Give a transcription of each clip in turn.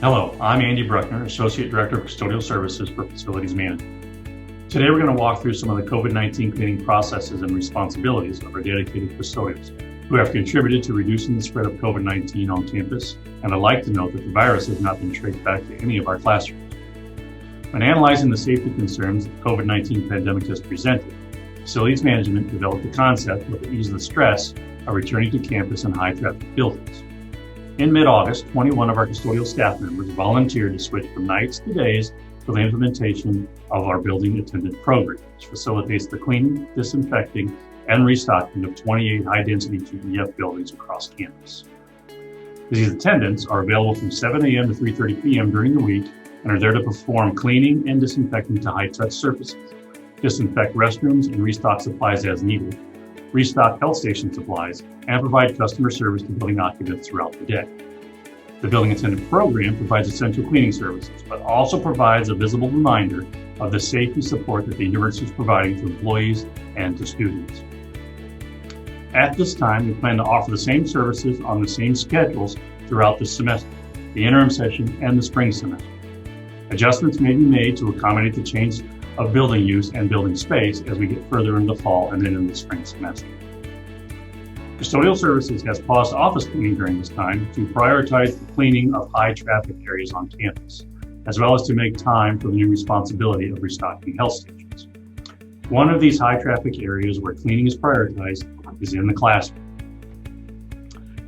Hello, I'm Andy Bruckner, Associate Director of Custodial Services for Facilities Management. Today we're going to walk through some of the COVID-19 cleaning processes and responsibilities of our dedicated custodians who have contributed to reducing the spread of COVID-19 on campus, and I'd like to note that the virus has not been traced back to any of our classrooms. When analyzing the safety concerns the COVID-19 pandemic has presented, Facilities Management developed the concept of ease the stress of returning to campus in high-traffic buildings. In mid-August, 21 of our custodial staff members volunteered to switch from nights to days for the implementation of our building attendant program, which facilitates the cleaning, disinfecting, and restocking of 28 high-density GEF buildings across campus. These attendants are available from 7 a.m. to 3:30 p.m. during the week and are there to perform cleaning and disinfecting to high-touch surfaces, disinfect restrooms and restock supplies as needed, restock health station supplies, and provide customer service to building occupants throughout the day. The Building Attendant Program provides essential cleaning services, but also provides a visible reminder of the safety support that the university is providing to employees and to students. At this time, we plan to offer the same services on the same schedules throughout the semester, the interim session, and the spring semester. Adjustments may be made to accommodate the change of building use and building space as we get further into the fall and then in the spring semester. Custodial Services has paused office cleaning during this time to prioritize the cleaning of high traffic areas on campus, as well as to make time for the new responsibility of restocking health stations. One of these high traffic areas where cleaning is prioritized is in the classroom.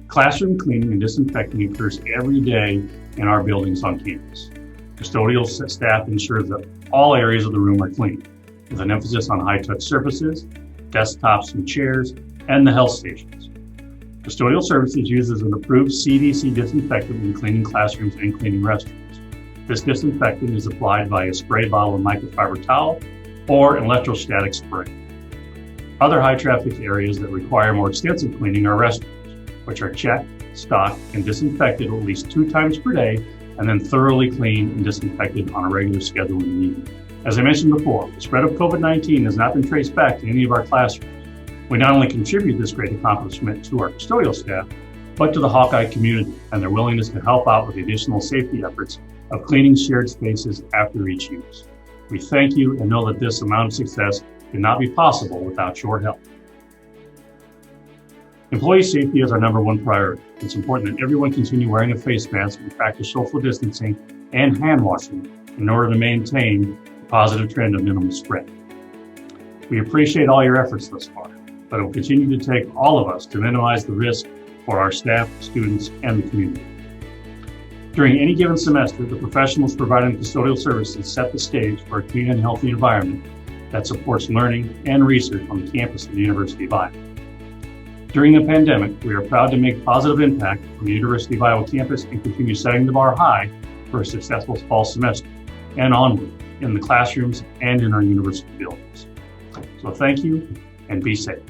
Classroom cleaning and disinfecting occurs every day in our buildings on campus. Custodial staff ensures that all areas of the room are clean, with an emphasis on high-touch surfaces, desktops and chairs, and the health stations. Custodial Services uses an approved CDC disinfectant when cleaning classrooms and cleaning restrooms. This disinfectant is applied via a spray bottle of microfiber towel or an electrostatic spray. Other high-traffic areas that require more extensive cleaning are restrooms, which are checked, stocked, and disinfected at least 2 times per day, and then thoroughly cleaned and disinfected on a regular schedule when needed. As I mentioned before, the spread of COVID-19 has not been traced back to any of our classrooms. We not only contribute this great accomplishment to our custodial staff, but to the Hawkeye community and their willingness to help out with the additional safety efforts of cleaning shared spaces after each use. We thank you and know that this amount of success could not be possible without your help. Employee safety is our #1 priority. It's important that everyone continue wearing a face mask and practice social distancing and hand washing in order to maintain the positive trend of minimal spread. We appreciate all your efforts thus far, but it will continue to take all of us to minimize the risk for our staff, students, and the community. During any given semester, the professionals providing custodial services set the stage for a clean and healthy environment that supports learning and research on the campus of the University of Iowa. During the pandemic, we are proud to make positive impact on the University of Iowa campus and continue setting the bar high for a successful fall semester and onward in the classrooms and in our university buildings. So thank you and be safe.